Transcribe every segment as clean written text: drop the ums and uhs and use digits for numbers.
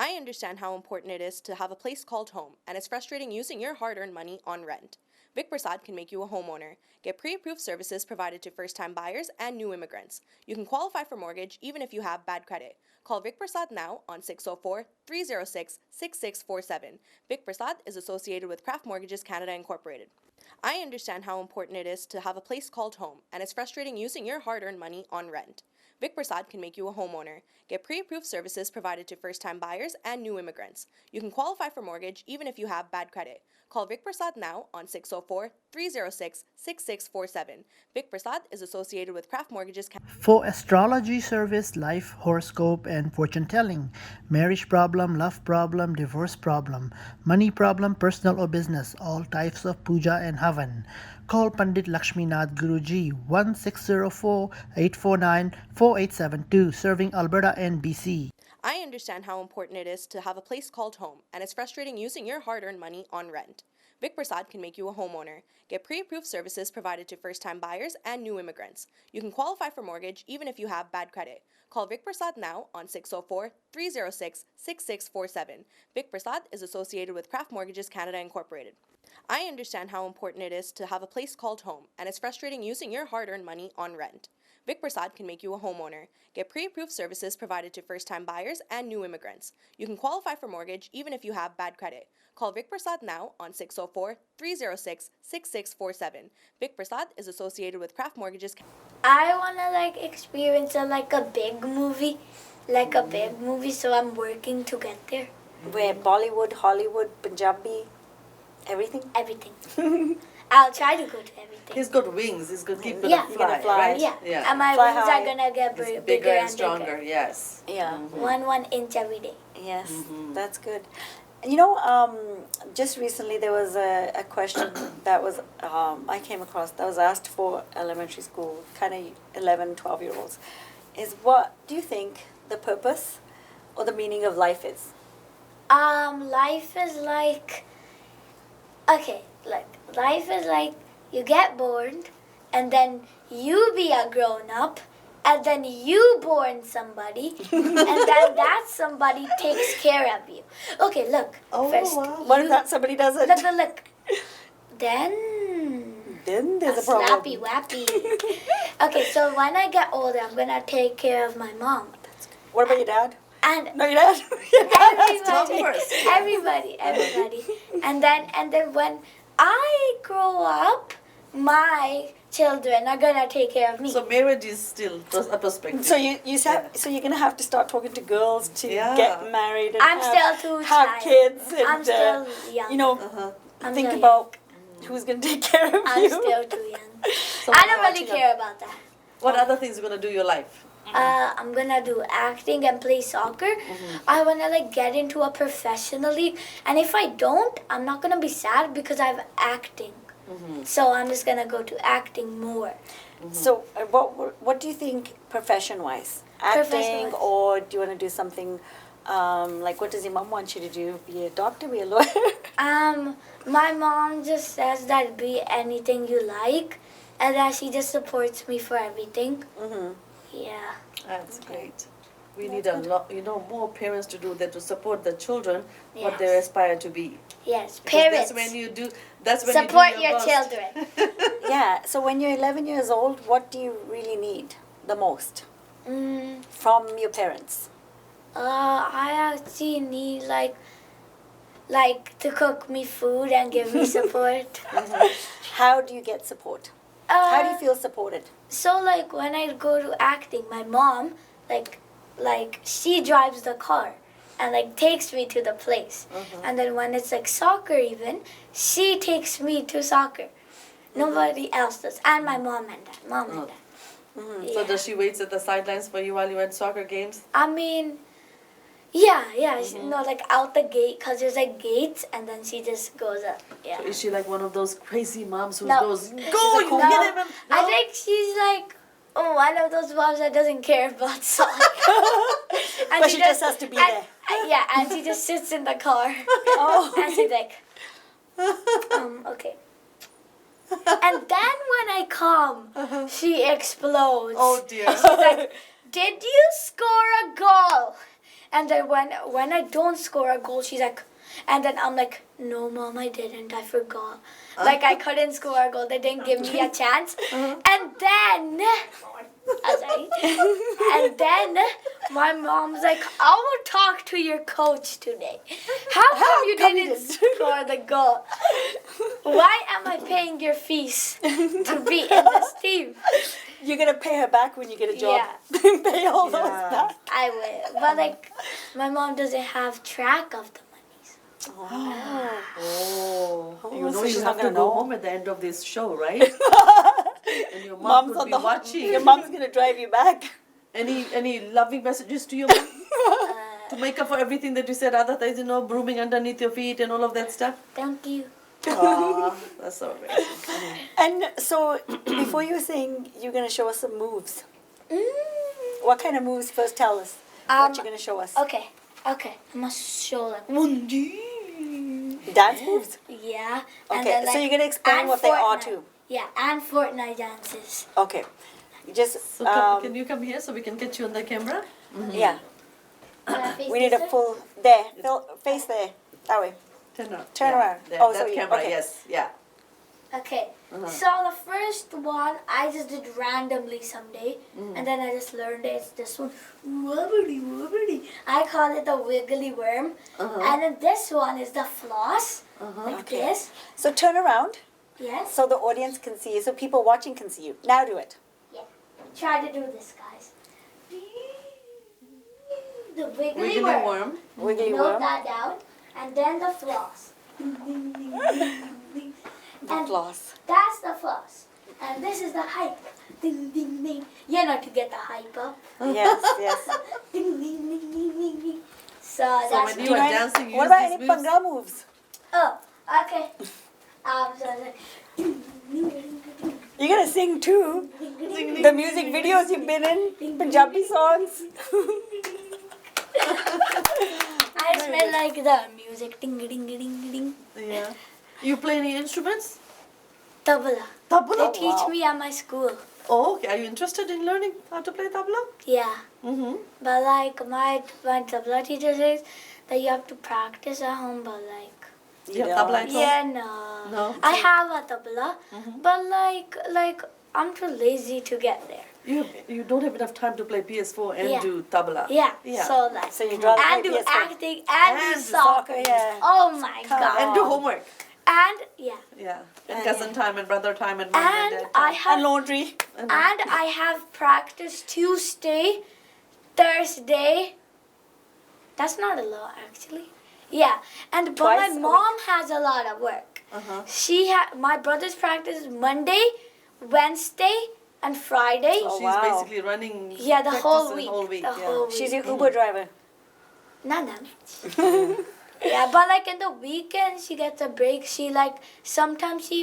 I understand how important it is to have a place called home, and it's frustrating using your hard-earned money on rent. Vic Prasad can make you a homeowner. Get pre-approved services provided to first-time buyers and new immigrants. You can qualify for mortgage even if you have bad credit. Call Vic Prasad now on 604-306-6647. Vic Prasad is associated with Craft Mortgages Canada Incorporated. I understand how important it is to have a place called home, and it's frustrating using your hard-earned money on rent. Vic Prasad can make you a homeowner. Get pre-approved services provided to first-time buyers and new immigrants. You can qualify for mortgage even if you have bad credit. Call Vic Prasad now on 604-306-6647. Vic Prasad is associated with Craft Mortgages. For astrology service, life horoscope, and fortune telling, marriage problem, love problem, divorce problem, money problem, personal or business, all types of puja and havan. Call Pandit Lakshminath Guruji 1604-849-4872, serving Alberta and BC. I understand how important it is to have a place called home, and it's frustrating using your hard-earned money on rent. Vic Prasad can make you a homeowner. Get pre-approved services provided to first-time buyers and new immigrants. You can qualify for mortgage even if you have bad credit. Call Vic Prasad now on 604-306-6647. Vic Prasad is associated with Craft Mortgages Canada Incorporated. I understand how important it is to have a place called home, and it's frustrating using your hard-earned money on rent. Vic Prasad can make you a homeowner. Get pre-approved services provided to first-time buyers and new immigrants. You can qualify for mortgage even if you have bad credit. Call Vic Prasad now on 604-306-6647. Vic Prasad is associated with Craft Mortgages. I wanna experience a big movie, so I'm working to get there. Where Bollywood, Hollywood, Punjabi, everything? Everything. I'll try to go to everything. He's got wings. He's going to keep Yeah. gonna fly, right? Yeah. And my Fly wings high. are gonna get It's bigger and and stronger, bigger. yes. Yeah. 1 inch every day. Yes, Mm-hmm. that's good. Just recently there was a question that was I came across that was asked for elementary school, kind of 11, 12-year-olds, is what do you think the purpose or the meaning of life is? Life is life is you get born, and then you be a grown-up, and then you born somebody, and then that somebody takes care of you. Okay, look. Oh, first, wow. What if that somebody doesn't? Look. Then There's a problem. slappy wappy. Okay, so when I get older, I'm gonna take care of my mom. What about your dad? And No, your dad. Your dad has to Talk take- first. everybody. And then when I grow up, my children are gonna take care of me. So marriage is still a perspective. So you said so you're gonna have to start talking to girls to Yeah. get married and I'm have, still too have shy. kids and I'm still young. I'm think still about who's gonna take care of I'm you. still too young. So I don't what really about care about that. What other things are you going to do in your life? I'm gonna do acting and play soccer. I wanna get into a professional league, and if I don't, I'm not gonna be sad because I have acting. So I'm just gonna go to acting more. So what do you think profession-wise? Acting, Profession-wise. or do you want to do something what does your mom want you to do? Be a doctor, be a lawyer? My mom just says that be anything you like, and that she just supports me for everything. Yeah. That's great. We need a lot, more parents to do that to support the children what Yes. they aspire to be. Yes, Because parents. That's when Support you do your best. children. Yeah. So when you're 11 years old, what do you really need the most from your parents? I actually need to cook me food and give me support. How do you get support? How do you feel supported? So when I go to acting, my mom she drives the car and takes me to the place. And then when it's soccer even, she takes me to soccer. Nobody else does. And my mom and dad. So does she wait at the sidelines for you while you at soccer games? I mean, yeah. Out the gate, because there's gates, and then she just goes up. Yeah. Is she like one of those crazy moms who No. goes, No. go, you get him? And, I think she's one of those moms that doesn't care about soccer. And But she just has to be there. Yeah, and she just sits in the car. And she's okay. And then when I come, she explodes. Oh dear. She's like, did you score a goal? And then when I don't score a goal, she's like, and then I'm like, no, Mom, I didn't. I forgot. Like I couldn't score a goal. They didn't give me a chance. And then, sorry. And then my mom's like, I will talk to your coach today. How come you didn't score the goal? Why am I paying your fees to be in this team? You're gonna pay her back when you get a job. Yeah. Pay all those back. I will. But like, my mom doesn't have track of the monies. Oh, you know so you she's have not to gonna go know. home at the end of this show, right? And your mom Mom's could on be the watching. Your mom's gonna drive you back. Any loving messages to your mom? To make up for everything that you said, otherwise, brooming underneath your feet and all of that stuff? Thank you. Aw, that's so amazing. And so, before you were saying you're gonna show us some moves. What kind of moves? First, tell us what you're gonna show us. Okay. I must show like one, Dance moves. yeah. And Okay, then, so like, you're gonna explain and what they are Fortnite. too. Yeah, and Fortnite dances. Okay. Just So can you come here so we can get you on the camera? yeah. Can I face We need a this way? full there. Face there. That way. Turn around. Turn around. There, Oh, that so you- camera, okay. yes. Yeah. Okay. So the first one I just did randomly someday, and then I just learned it's this one. Wobbly wobbly. I call it the wiggly worm, and then this one is the floss, like Okay. this. So turn around Yes. so the audience can see you, so people watching can see you. Now do it. Try to do this, guys. The wiggly, Wiggly worm. worm. Wiggly Note worm. that down, and then the floss. And Floss. that's the floss, and this is the hype. Ding ding ding. You know to get the hype up. Yes, yes. Ding ding ding ding ding ding. So So that's when Do you you are know dancing, you what use about these any moves. Bhangra moves? oh okay. So like, ding, ding, ding, ding, You're gonna sing too. ding, ding, ding, The music videos you've been in, Punjabi songs. I smell like the music. Ding ding ding ding. Yeah. You play any instruments? Tabla. Tabla? They teach wow. me at my school. Oh, okay. Are you interested in learning how to play tabla? Yeah. Mm-hmm. But like my tabla teacher says that you have to practice at home, but like You have tabla at home? yeah, no. No? I have a tabla, but like I'm too lazy to get there. You don't have enough time to play PS4 and Yeah. do tabla. Yeah. Yeah. So like So you'd rather and play do PS4. acting and do And do soccer. yeah. Oh my god. And do homework. And yeah. Yeah. And And cousin time and brother time and mom and And dad I time. have And laundry. and I have practice Tuesday, Thursday. That's not a lot actually. Yeah. And but Twice my a week. mom has a lot of work. My brother's practice is Monday, Wednesday, and Friday. So Oh, she's wow. basically running Yeah, the whole practice week. the whole week. The Yeah. whole week. She's your Uber driver. Not that much. Yeah, but like in the weekend, she gets a break. She like sometimes she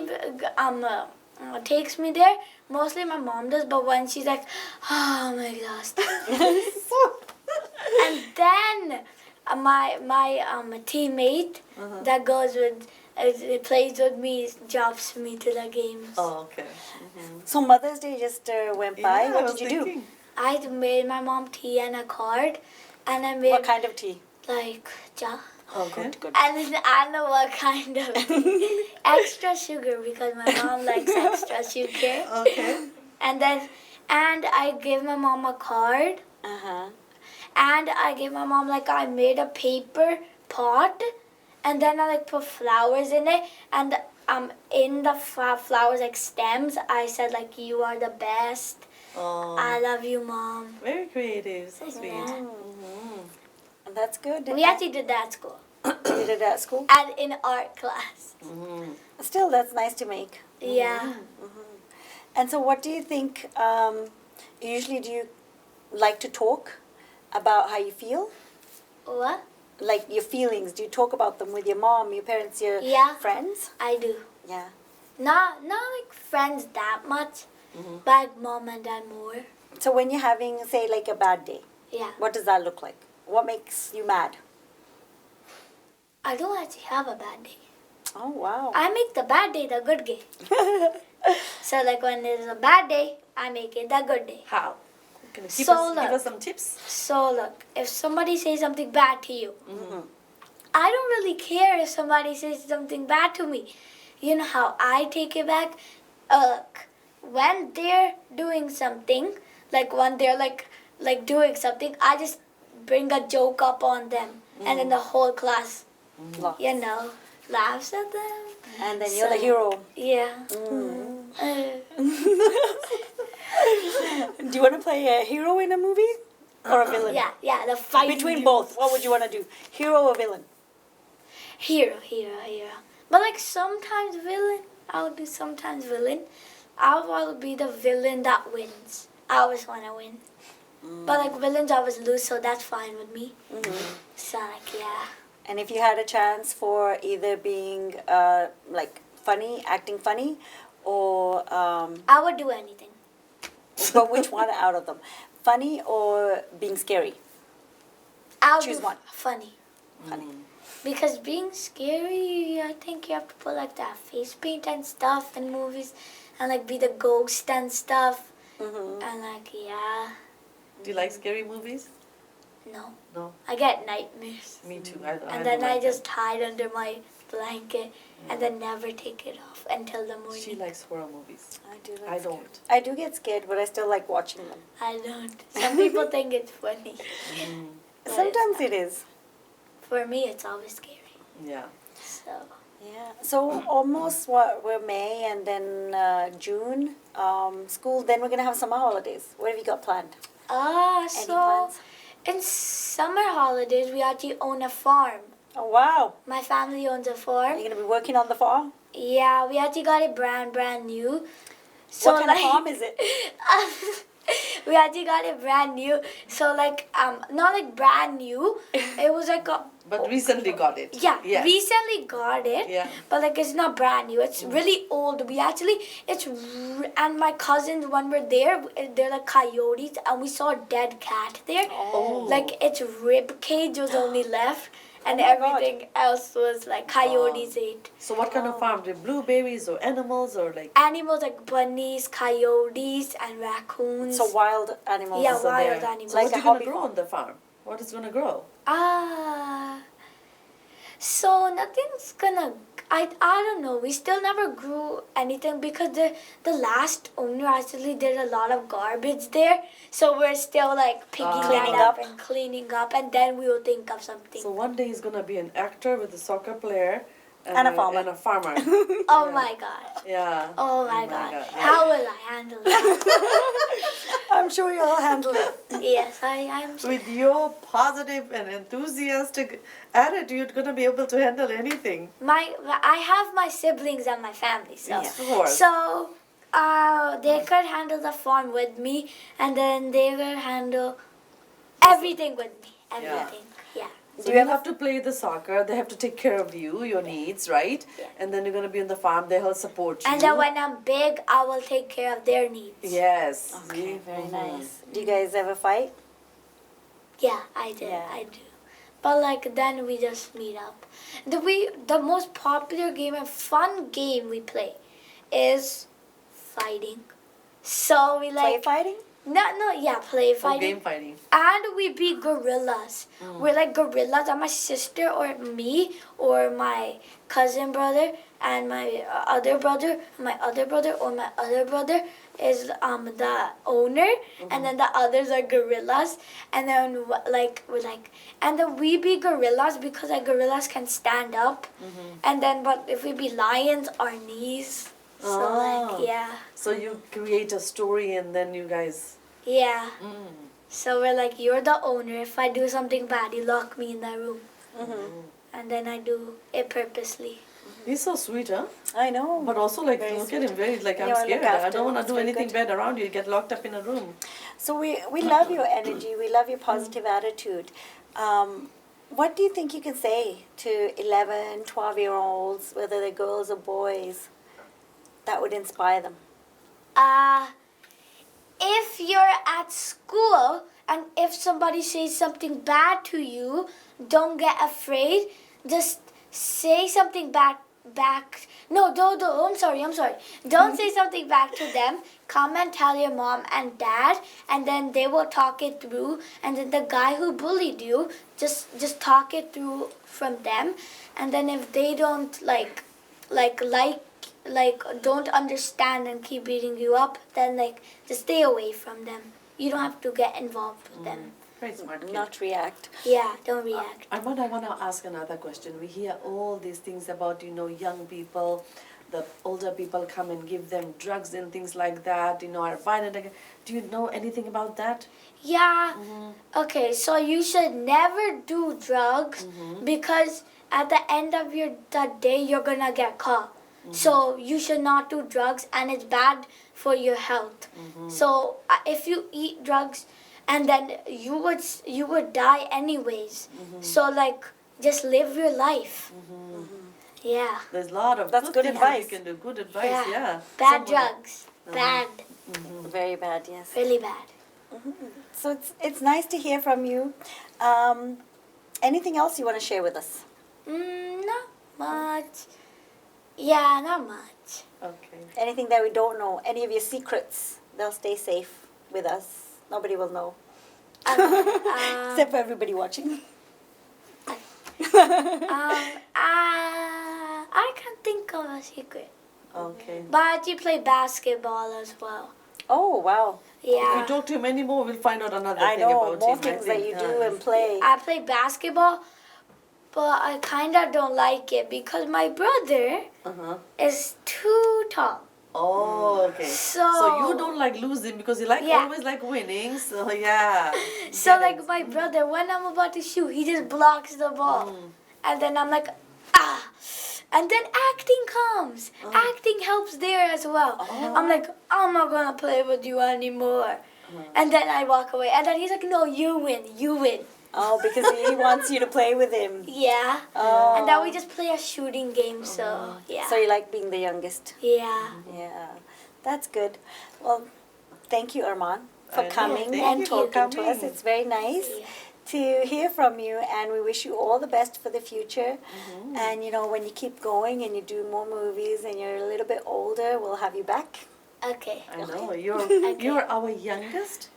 takes me there. Mostly my mom does, but when she's like, oh, I'm exhausted. And then my teammate that goes with plays with me drops me to the games. Oh, okay. So Mother's Day just went by. Yeah, I What was did you do? thinking. I made my mom tea and a card, and I made What kind of tea? like ja. Okay. Good. And then I know what kind of tea. Extra sugar because my mom likes extra sugar. Okay. And I gave my mom a card, Uh-huh. and I gave my mom like I made a paper pot, and then I like put flowers in it, and in the flowers like stems I said like you are the best. Oh, I love you, Mom. very creative. So sweet. Yeah. That's good. We actually did that at school You did it at school? and in art class. Still, that's nice to make. Yeah. And so what do you think, usually do you like to talk about how you feel? What? Like your feelings, do you talk about them with your mom, your parents, your Yeah. friends? I do. Yeah. Not like friends that much, but mom and dad more. So when you're having, say, like a bad day, Yeah. what does that look like? What makes you mad? I don't actually have a bad day. Oh, wow. I make the bad day the good day. So like when there's a bad day, I make it the good day. How? Can you So give look. us some tips? So look, if somebody says something bad to you, I don't really care if somebody says something bad to me. You know how I take it back? Look, when they're doing something, like when they're like doing something, I just bring a joke up on them, and then the whole class, you know, laughs at them. And then you're the hero. Yeah. Do you want to play a hero in a movie or a villain? Yeah, the fight. Between both, what would you want to do? Hero or villain? Hero. But like sometimes villain, I would do sometimes villain. I would want to be the villain that wins. I always want to win. But like villains always lose, so that's fine with me. So like, yeah. And if you had a chance for either being like funny, acting funny, or I would do anything. but which one out of them? Funny or being scary? I'll Choose do one. funny. Funny. Because being scary, I think you have to put like that face paint and stuff in movies, and like be the ghost and stuff. And like, yeah. Do you like scary movies? No. No. I get nightmares. Me too. And then I just hide under my blanket and then never take it off until the morning. She likes horror movies. I do. I don't. I do get scared, but I still like watching them. I don't. Some people think it's funny. But Sometimes it's it is. for me, it's always scary. Yeah. So, Yeah. So almost we're May and then June school. Then we're gonna have summer holidays. What have you got planned? Any so plans? in summer holidays, we actually own a farm. Oh wow! My family owns a Are farm. you gonna be working on the farm? Yeah, we actually got it brand new. So What kind of farm is it? we actually got it brand new. So like not like brand new. It was like a But recently got it. yeah, Yes. recently got it. Yeah. But like it's not brand new. It's really old. We actually and my cousins when we're there, they're like coyotes, and we saw a dead cat there. Oh. Like its rib cage was only left, and Oh my God. everything else was like coyotes ate. So what kind of farm? The blueberries or animals or like? Animals like bunnies, coyotes, and raccoons. So wild animals. Yeah, So wild there. animals. So Like what a you gonna hobby grow farm. on the farm? What is gonna grow? So nothing's gonna. I don't know. We still never grew anything because the last owner actually did a lot of garbage there. So we're still like picking that Cleaning up up. and cleaning up, and then we will think of something. So one day he's gonna be an actor with a soccer player And a farmer. And a farmer. Oh my god. Yeah. Oh my my god. God, yeah. How will I handle that? I'm sure you'll handle it. Yes, I'm. With your positive and enthusiastic attitude, you're gonna be able to handle anything. I have my siblings and my family, so Yes, of course. so they could handle the farm with me, and then they will handle everything with me. Everything, yeah. So you have to play the soccer. They have to take care of you, your needs, right? Yeah. And then you're gonna be on the farm. They'll support you. And then when I'm big, I will take care of their needs. Yes. Okay, very Mhm. nice. Do you guys ever fight? Yeah, I do. Yeah. I do. But like then we just meet up. The most popular game and fun game we play is fighting. So we Play like fighting? play Or fighting. game fighting. And we be gorillas. We're like gorillas, and my sister or me or my cousin brother and my other brother, my other brother or my other brother is the owner, and then the others are gorillas, and then and then we be gorillas because like gorillas can stand up, and then but if we be lions, our knees. So Oh. like yeah. So you create a story and then you guys. Yeah. So we're like, you're the owner. If I do something bad, you lock me in the room. And then I do it purposely. He's so sweet, huh? I know. But also like Very look at him very like I'm Yeah, look scared. I after don't him. want to It's do very anything good. bad around you. You get locked up in a room. So we love your energy. We love your positive attitude. What do you think you can say to 11, 12-year-olds, whether they're girls or boys, that would inspire them? If you're at school and if somebody says something bad to you, don't get afraid. Just say something bad back. No, I'm sorry. Don't say something back to them. Come and tell your mom and dad, and then they will talk it through. And then the guy who bullied you, just talk it through from them. And then if they don't like don't understand and keep beating you up, then just stay away from them. You don't have to get involved with them. Very smart kid. Not react. Yeah, don't react. I want to ask another question. We hear all these things about, young people, the older people come and give them drugs and things like that, are violent again. Do you know anything about that? Yeah. Okay, so you should never do drugs because at the end of the day, you're gonna get caught. So you should not do drugs, and it's bad for your health. So if you eat drugs, and then you would die anyways. So just live your life. Yeah. There's a lot of That's good things advice. that you can do. Good advice, yeah. Bad drugs. Bad. Very bad, yes. Really bad. So it's nice to hear from you. Anything else you want to share with us? Not much. Yeah, not much. Okay. Anything that we don't know? Any of your secrets? They'll stay safe with us. Nobody will know. Except for everybody watching. I can't think of a secret. Okay. But you play basketball as well. Oh, wow. If we Yeah. talk to him anymore, we'll find out another I thing know, about more him. things that you do Yeah. and play. I play basketball, but I kind of don't like it because my brother Uh-huh. is too tall. Oh, okay. So you don't like losing because you Yeah. always like winning. So yeah. So my brother, when I'm about to shoot, he just blocks the ball, and then I'm like, ah, and then acting comes. Acting helps there as well. I'm like, I'm not gonna play with you anymore, and then I walk away, and then he's like, no, you win, you win. Oh, because he wants you to play with him. Yeah. Oh. And then we just play a shooting game. So yeah. So you like being the youngest. Yeah. Yeah, that's good. Well, thank you, Arman, for I know. coming Thank and you talking for to us. coming. It's very nice Yeah. to hear from you, and we wish you all the best for the future. And when you keep going and you do more movies and you're a little bit older, we'll have you back. Okay. I know. You're our youngest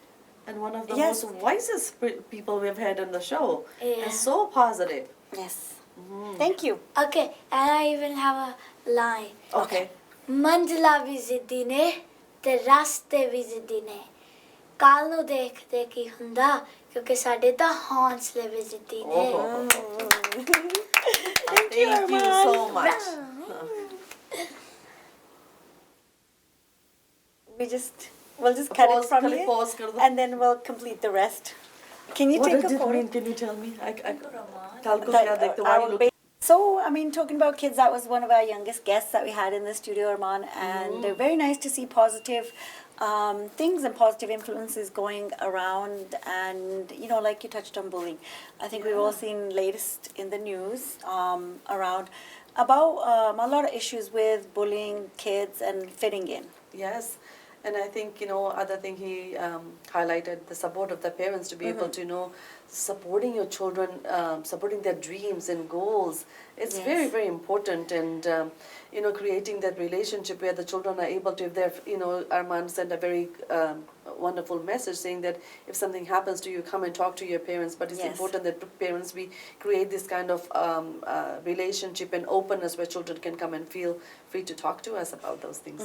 and one of the Yes. most wisest people we've had on the show. Yeah. And so positive. Yes. Thank you. Okay. And I even have a line. Okay. ਮੰਜ਼ਲਾ ਵੀ ਜ਼ਿੱਦੀ ਨੇ ਤੇ ਰਸਤੇ ਵੀ ਜ਼ਿੱਦੀ ਨੇ ਕੱਲ ਨੂੰ ਦੇਖਦੇ ਕੀ ਹੁੰਦਾ ਕਿਉਂਕਿ ਸਾਡੇ ਤਾਂ ਹੌਂਸਲੇ ਵੀ ਜ਼ਿੱਦੀ ਨੇ Thank you so much. We'll just cut it from here, Pause kar do. and then we'll complete the rest. Can you What take does a it photo? mean? Can you tell me? Kal ko yaad dekhte, why you look. So, I mean, talking about kids, that was one of our youngest guests that we had in the studio, Arman, and they're very nice to see positive things and positive influences going around. And, like you touched on bullying. I think we've all seen latest in the news around about a lot of issues with bullying kids and fitting in. Yes. And I think, other thing he highlighted, the support of the parents to be able to, supporting your children, supporting their dreams and goals. It's Yes. very, very important. And, creating that relationship where the children are able to, if they're, Arman sent a very wonderful message saying that if something happens to you, come and talk to your parents. But it's Yes. important that parents, we create this kind of relationship and openness where children can come and feel free to talk to us about those things.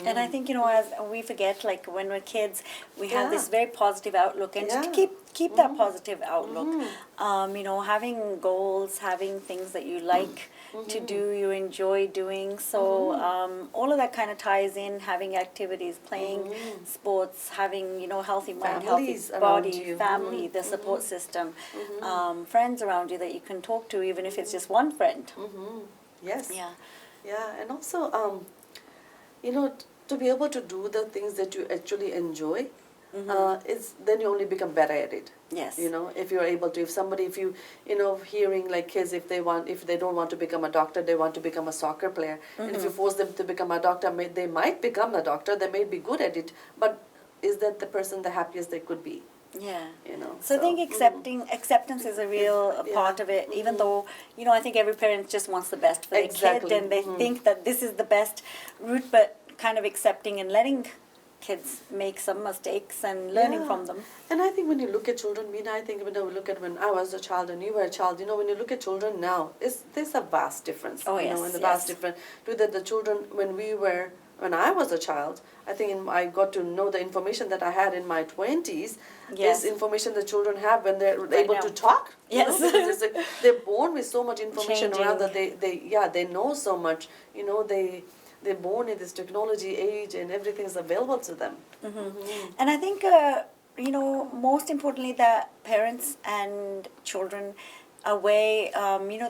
And I think, as we forget, like when we're kids, we have this Yeah. very positive outlook. And to Yeah. keep that positive outlook, having goals, having things that you like to do, you enjoy doing. So all of that kind of ties in, having activities, playing sports, having, healthy mind, Families healthy around body, you. family, the support system, friends around you that you can talk to, even if it's just one friend. Yes. Yeah. Yeah, and also, to be able to do the things that you actually enjoy, is then you only become better at it. Yes. If you're able to, if you, hearing like kids, if they don't want to become a doctor, they want to become a soccer player, and if you force them to become a doctor, they might become a doctor, they may be good at it, but is that the person the happiest they could be? Yeah. You know. So I think acceptance is a real part of it, even though, I think every parent just wants the best for their Exactly. kid, and they think that this is the best route, but kind of accepting and letting kids make some mistakes and learning Yeah. from them. And I think when you look at children, Meena, I think when I look at when I was a child and you were a child, when you look at children now, there's a vast difference. Oh, You yes, know, and the yes. vast difference to that the children when I was a child, I think I got to know the information that I had in my 20s Yes. is information that children have when they're Right able now. to talk. Yes. Because it's like they're born with so much information around that Changing. they know so much. They're born in this technology age and everything's available to them. And I think, most importantly, that parents and children away,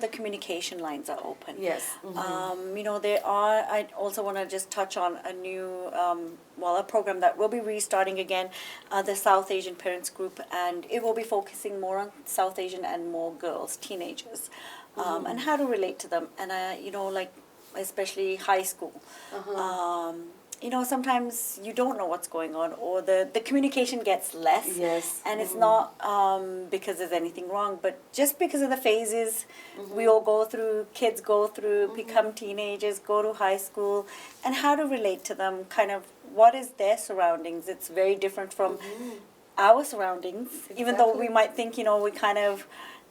the communication lines are open. Yes. I also want to just touch on a new, a program that will be restarting again, the South Asian Parents Group, and it will be focusing more on South Asian and more girls, teenagers, and how to relate to them, and, especially high school. Sometimes you don't know what's going on, or the communication gets less. Yes. And it's not because there's anything wrong, but just because of the phases we all go through, kids go through, become teenagers, go to high school, and how to relate to them, kind of what is their surroundings. It's very different from our surroundings, even though we might think, we kind of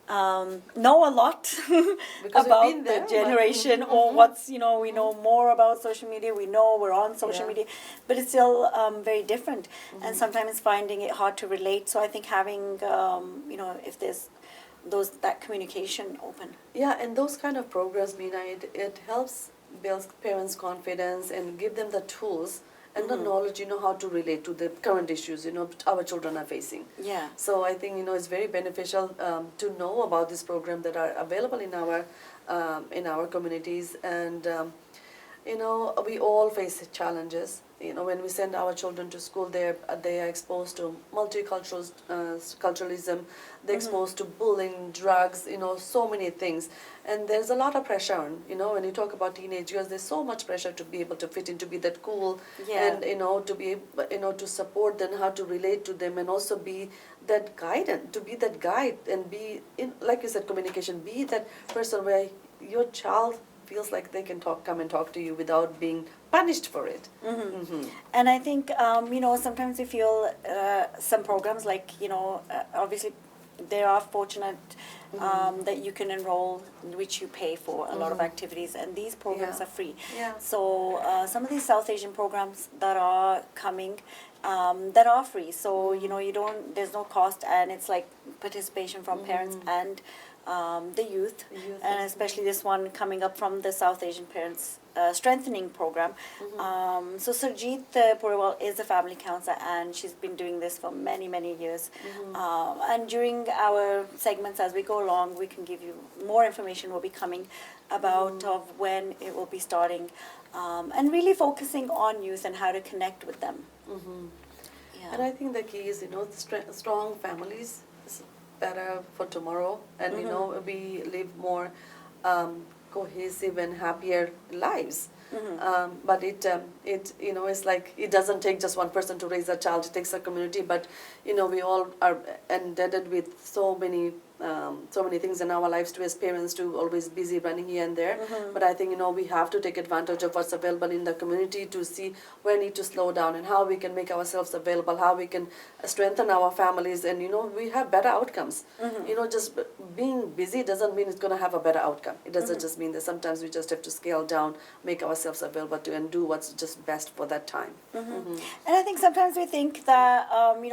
know a lot Because we've about been there, the generation or what's, we know more about social media, we know we're on social media, but it's still very different, and sometimes finding it hard to relate. So I think having, if there's that communication open. Yeah, and those kind of programs, Meena, it helps build parents' confidence and give them the tools and the knowledge, how to relate to the current issues, our children are facing. Yeah. So I think, it's very beneficial to know about this program that are available in our communities. And, we all face challenges. When we send our children to school, they are exposed to multicultural culturalism, they're exposed to bullying, drugs, so many things. And there's a lot of pressure on, when you talk about teenage girls, there's so much pressure to be able to fit in, to be that cool, and, to be, to support them, how to relate to them, and also be that guidance, to be that guide, and be, like you said, communication, be that person where your child feels like they can come and talk to you without being punished for it. And I think, sometimes we feel some programs like, obviously they are fortunate that you can enroll, which you pay for a lot of activities, and these programs are free. Yeah. So some of these South Asian programs that are coming, that are free. So, there's no cost, and it's like participation from parents and the youth, and especially this one coming up from the South Asian Parents Strengthening Program. So Sarjeet Puriwal is a family counselor, and she's been doing this for many, many years. And during our segments as we go along, we can give you more information will be coming about of when it will be starting, and really focusing on youth and how to connect with them. And I think the key is, strong families is better for tomorrow, and we live more cohesive and happier lives. But it's like it doesn't take just one person to raise a child. It takes a community. But we all are indebted with so many things in our lives to as parents, to always busy running here and there. But I think we have to take advantage of what's available in the community to see where we need to slow down and how we can make ourselves available, how we can strengthen our families, and we have better outcomes. Just being busy doesn't mean it's going to have a better outcome. It doesn't just mean that sometimes we just have to scale down, make ourselves available to, and do what's just best for that time. And I think sometimes we think that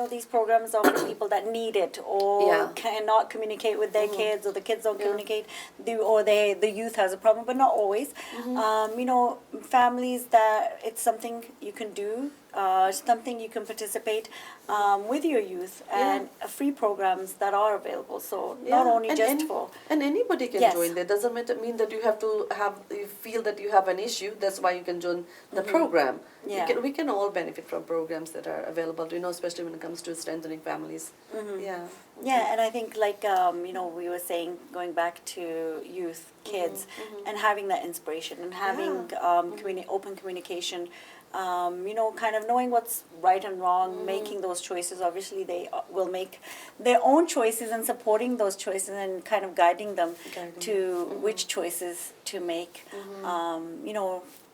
these programs are for people that need it or cannot communicate with their kids, or the kids don't communicate, or the youth has a problem, but not always. Families that it's something you can do, something you can participate with your youth, and free programs that are available. So not only and anybody can join. That doesn't mean that you have to you feel that you have an issue. That's why you can join the program. We can all benefit from programs that are available, especially when it comes to strengthening families. Yeah, and I think we were saying, going back to youth, kids, and having that inspiration and having open communication kind of knowing what's right and wrong, making those choices. Obviously, they will make their own choices and supporting those choices and kind of guiding them to which choices to make.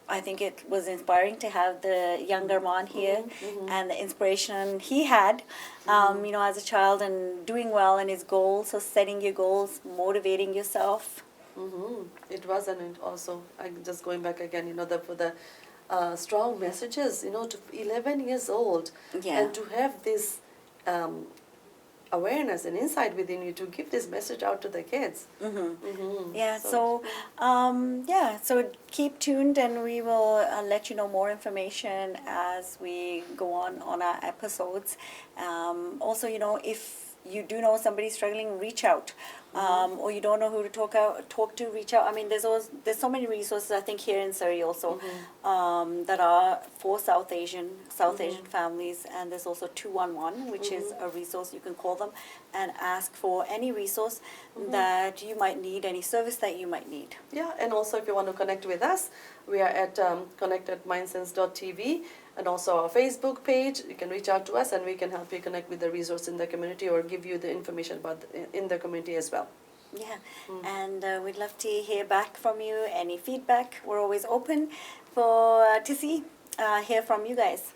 I think it was inspiring to have the younger Mon here and the inspiration he had, as a child and doing well in his goals. So setting your goals, motivating yourself. It was, and it also, just going back again, for the strong messages, to 11 years old, Yeah. and to have this awareness and insight within you to give this message out to the kids. Yeah, so keep tuned, and we will let you know more information as we go on our episodes. Also, if you do know somebody struggling, reach out. Or you don't know who to talk to, reach out. I mean, there's so many resources, I think, here in Surrey also, that are for South Asian families, and there's also 211, which is a resource. You can call them and ask for any resource that you might need, any service that you might need. Yeah, and also if you want to connect with us, we are at connect@mindsense.tv, and also our Facebook page. You can reach out to us and we can help you connect with the resource in the community or give you the information about in the community as well. Yeah, and we'd love to hear back from you. Any feedback, we're always open for to hear from you guys.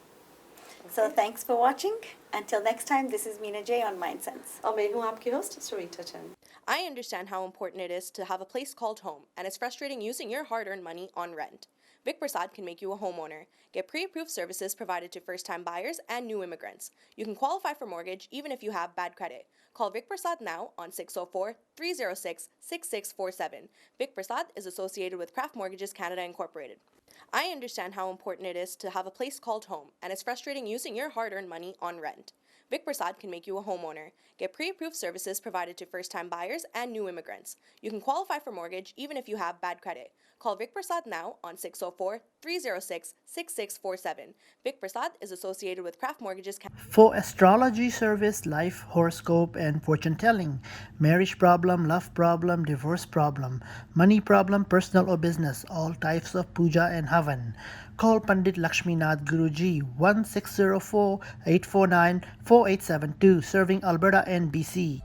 So thanks for watching. Until next time, this is Meena J on MindSense. और मैं हूँ आपकी host Sarita Chen. I understand how important it is to have a place called home, and it's frustrating using your hard-earned money on rent. Vic Prasad can make you a homeowner. Get pre-approved services provided to first-time buyers and new immigrants. You can qualify for mortgage even if you have bad credit. Call Vic Prasad now on 604-306-6647. Vic Prasad is associated with Craft Mortgages Canada Incorporated. I understand how important it is to have a place called home, and it's frustrating using your hard-earned money on rent. Vic Prasad can make you a homeowner. Get pre-approved services provided to first-time buyers and new immigrants. You can qualify for mortgage even if you have bad credit. Call Vic Prasad now on 604-306-6647. Vic Prasad is associated with Craft Mortgages Canada. For astrology service, life horoscope, and fortune telling, marriage problem, love problem, divorce problem, money problem, personal or business, all types of puja and havan. Call Pandit Lakshminath Guruji 1604-849-4872, serving Alberta and BC.